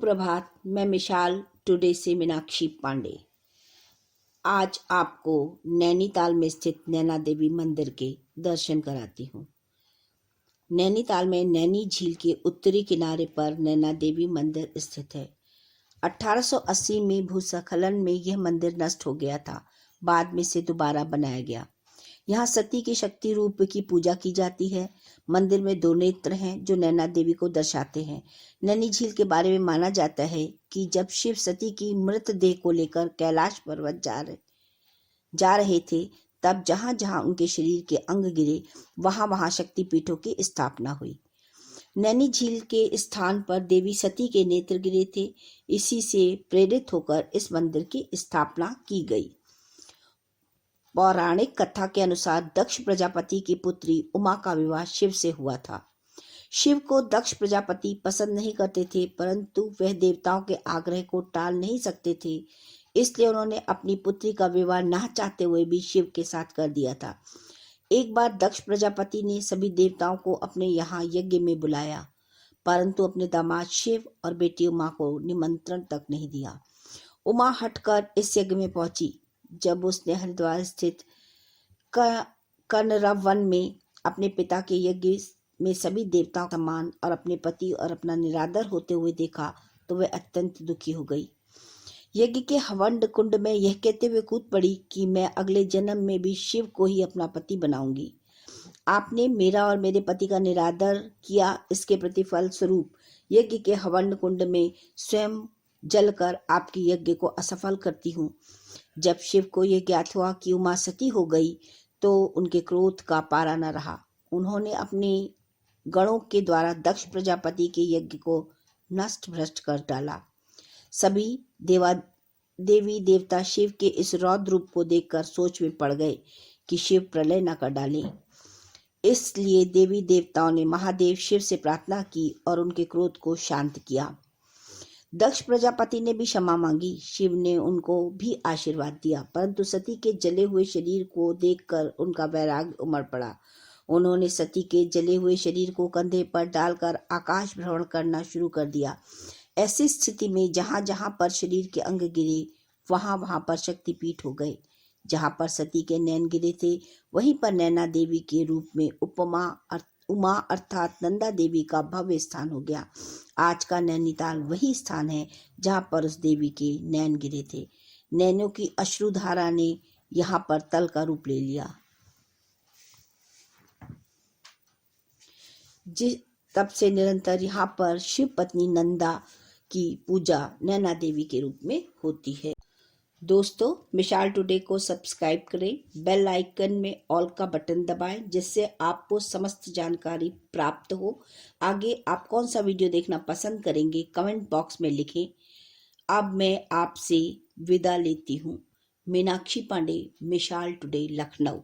सुप्रभात। मैं मिशाल टुडे से मीनाक्षी पांडे आज आपको नैनीताल में स्थित नैना देवी मंदिर के दर्शन कराती हूँ। नैनीताल में नैनी झील के उत्तरी किनारे पर नैना देवी मंदिर स्थित है। 1880 में भूस्खलन में यह मंदिर नष्ट हो गया था। बाद में से दोबारा बनाया गया। यहाँ सती के शक्ति रूप की पूजा की जाती है। मंदिर में 2 नेत्र हैं जो नैना देवी को दर्शाते हैं। नैनी झील के बारे में माना जाता है कि जब शिव सती की मृतदेह को लेकर कैलाश पर्वत जा रहे थे, तब जहाँ जहाँ उनके शरीर के अंग गिरे वहाँ वहाँ शक्तिपीठों की स्थापना हुई। नैनी झील के स्थान पर देवी सती के नेत्र गिरे थे। इसी से प्रेरित होकर इस मंदिर की स्थापना की गई। पौराणिक कथा के अनुसार दक्ष प्रजापति की पुत्री उमा का विवाह शिव से हुआ था। शिव को दक्ष प्रजापति पसंद नहीं करते थे, परंतु वह देवताओं के आग्रह को टाल नहीं सकते थे, इसलिए उन्होंने अपनी पुत्री का विवाह ना चाहते हुए भी शिव के साथ कर दिया था। एक बार दक्ष प्रजापति ने सभी देवताओं को अपने यहाँ यज्ञ में बुलाया, परंतु अपने दामाद शिव और बेटी उमा को निमंत्रण तक नहीं दिया। उमा हटकर इस यज्ञ में पहुंची। जब उसने हरिद्वार स्थित कनरव वन में अपने पिता के यज्ञ में सभी देवताओं का सम्मान और अपने पति और अपना निरादर होते हुए देखा, तो वह अत्यंत दुखी हो गई। यज्ञ के हवन कुंड में यह कहते हुए कूद पड़ी कि मैं अगले जन्म में भी शिव को ही अपना पति बनाऊंगी। आपने मेरा और मेरे पति का निरादर किया, इसके प्रतिफल स्वरूप यज्ञ के हवन कुंड में स्वयं जलकर आपकी यज्ञ को असफल करती हूँ। जब शिव को यह ज्ञात हुआ कि उमा सती हो गई, तो उनके क्रोध का पारा न रहा। उन्होंने अपने गणों के द्वारा दक्ष प्रजापति के यज्ञ को नष्ट भ्रष्ट कर डाला। सभी देवी देवता शिव के इस रौद्र रूप को देखकर सोच में पड़ गए कि शिव प्रलय न कर डालें। इसलिए देवी देवताओं ने महादेव शिव से प्रार्थना की और उनके क्रोध को शांत किया। दक्ष प्रजापति ने भी क्षमा मांगी। शिव ने उनको भी आशीर्वाद दिया, परंतु सती के जले हुए शरीर को देखकर उनका वैराग्य उमड़ पड़ा। उन्होंने सती के जले हुए शरीर को कंधे पर डालकर आकाश भ्रमण करना शुरू कर दिया। ऐसी स्थिति में जहाँ जहाँ पर शरीर के अंग गिरे वहाँ वहाँ पर शक्तिपीठ हो गए। जहाँ पर सती के नैन गिरे थे, वहीं पर नैना देवी के रूप में उमा अर्थात नंदा देवी का भव्य स्थान हो गया। आज का नैनीताल वही स्थान है जहाँ पर उस देवी के नैन गिरे थे। नैनों की अश्रुधारा ने यहाँ पर तल का रूप ले लिया। तब से निरंतर यहाँ पर शिव पत्नी नंदा की पूजा नैना देवी के रूप में होती है। दोस्तों, मिशाल टुडे को सब्सक्राइब करें, बेल आइकन में ऑल का बटन दबाएं, जिससे आपको समस्त जानकारी प्राप्त हो। आगे आप कौन सा वीडियो देखना पसंद करेंगे, कमेंट बॉक्स में लिखें। अब मैं आपसे विदा लेती हूँ। मीनाक्षी पांडे, मिशाल टुडे, लखनऊ।